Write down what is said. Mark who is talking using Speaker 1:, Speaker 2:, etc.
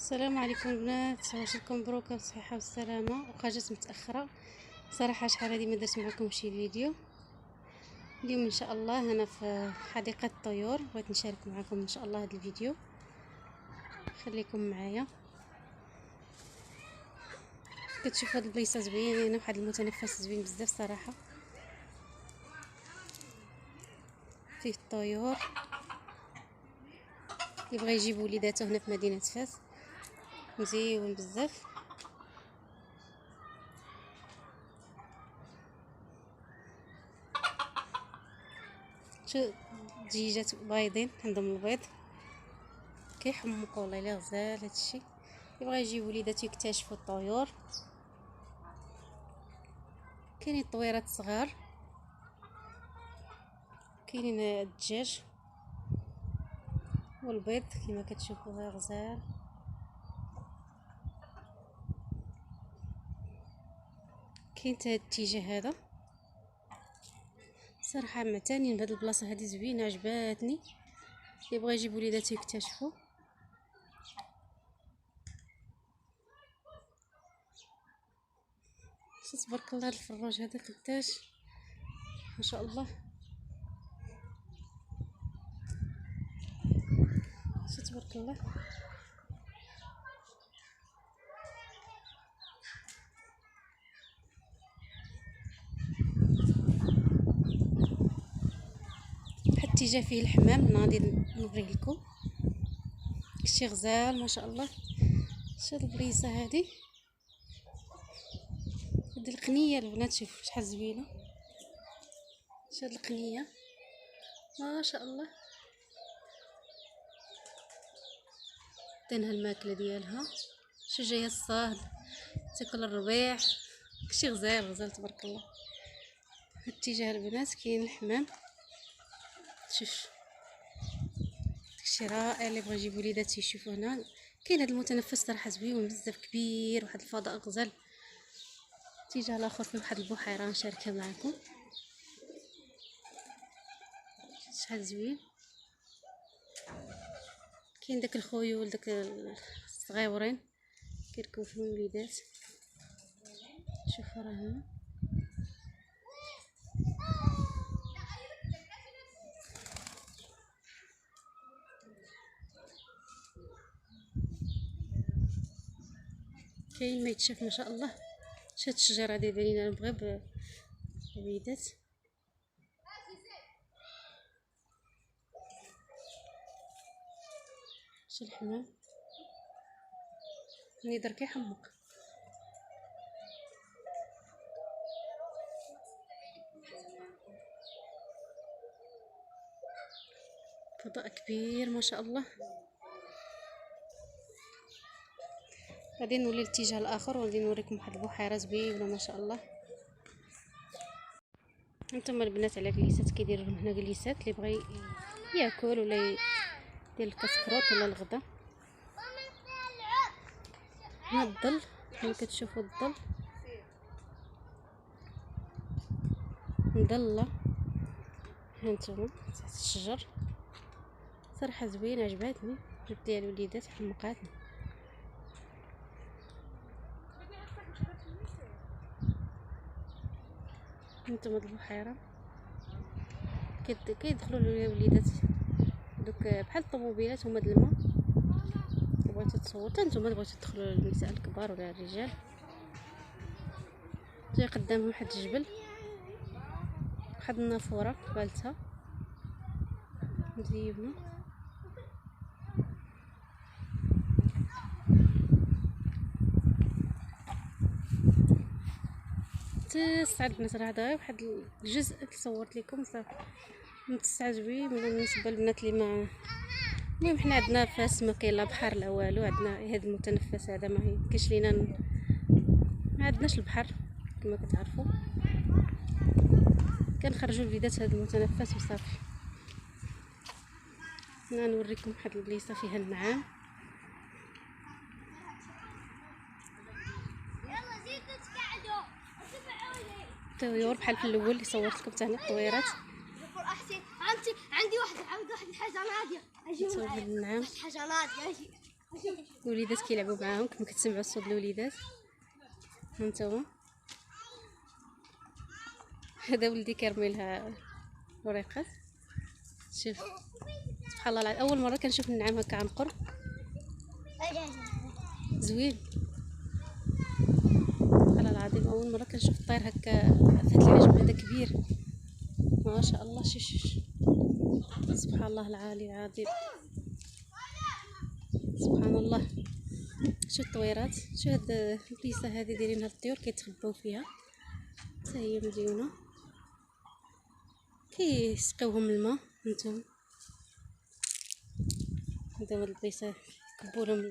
Speaker 1: السلام عليكم البنات، عاشركم مبروكه بالصحه والسلامه. وخرجت متاخره صراحه، شحال هذه ما درت معكم شي فيديو. اليوم ان شاء الله انا في حديقه الطيور، بغيت نشارك معكم ان شاء الله هذا الفيديو. خليكم معايا. كتشوفوا هاد البلايصه زوينه، واحد المتنفس زوين بزاف صراحه، فيه الطيور اللي بغى يجيب وليداته هنا في مدينه فاس، مزيون بزاف. شو دجيجات بايضين، عندهم البيض كيحمقوا. والله الا غزال هادشي. يبغى يجيب وليداتو يكتشفوا الطيور. كاينين طويرات صغار، كاينين الدجاج والبيض كما كتشوفوا غزال. كاين هذا الاتجاه هذا صراحه معتانين بهاد البلاصه هذه، زوينه عجباتني. يبغى يجيب وليداتو يكتشفوا. تبارك الله. الفراج هذا قداش ما شاء الله، تبارك الله. واحد الاتجاه فيه الحمام، غادي نوريه لكم. شي غزال ما شاء الله. هاد البليصه هذه، هاد القنيه البنات شوفوا شحال زوينه. هاد القنيه ما شاء الله، دانها الماكله ديالها. شو جايه الصهد تاكل الربيع، كشي غزال غزال تبارك الله. اتجاه البنات كاين الحمام، شوف داكشي رائع. اللي بغى يجيب وليدات يشوفوا هنا. كاين هذا المتنفس صراحه زوين بزاف، كبير، واحد الفضاء غزال. الاتجاه الاخر فيه واحد البحيره نشاركها معكم، شحال زوين. كاين داك الخيول، داك الصغيورين كيركبوا فيهم الوليدات. شوفوا راه هنا كاين ما يتشاف ما شاء الله. شات الشجره هذه باينه نبغي بالوليدات. شي الحمام ملي دار كيحمق. فضاء كبير ما شاء الله. غادي نولي الاتجاه الاخر وغادي نوريكم واحد البحيره زوينه ما شاء الله. هانتوما البنات على جليسات، كيديروا لهم هنا جليسات اللي بغى ياكل ولا يدير الكسكروط ولا الغدا. هنا الظل كما كتشوفوا، الظل مظله. هانتوما تحت الشجر صراحه زوينه عجباتني، جبت ليها الوليدات حمقاتني. هانتوما البحيره كيدخلوا الوليدات دوك بحال الطوموبيلات هما د الماء. بغيتو تصور حتى نتوما بغيتو تدخلوا النساء الكبار ولا الرجال. جاي قدامهم واحد الجبل، واحد النافوره بالتها مزيونه. تسعد البنات. راه هذا واحد الجزء اللي صورت لكم صافي. متستعجبين بالنسبه للبنات اللي ما المهم. حنا عندنا فاس ما كاين لا بحر لا والو، عندنا هذا المتنفس هذا ما كاينش لينا، ما عندناش البحر كما كتعرفوا. كنخرجوا الوليدات هذا المتنفس وصافي. هنا نوريكم واحد البليصه فيها النعام. الطيور بحال في الاول اللي صورت لكم حتى هنا الطويرات.
Speaker 2: عندي واحد الحاجه ناديه، اجي
Speaker 1: النعام
Speaker 2: حاجه ناديه اجي.
Speaker 1: الوليدات كيلعبوا معاهم كما كتسمعوا الصوت الوليدات. هانتوما هذا ولدي كيرمي لها وريقات. شوف سبحان الله اول مره كنشوف النعام هكا عن قرب، زوين والله العظيم. اول مره كنشوف الطير هكا في هذا الحجم هذا كبير ما شاء الله. شوف سبحان الله العالي العظيم، سبحان الله. شو الطويرات، شو هاد البيسه هذه دايرينها الطيور كيتخباو فيها، حتى هي مزيونه كيسقيوهم الماء. هانتوما هذا هو البيسه كبوا لهم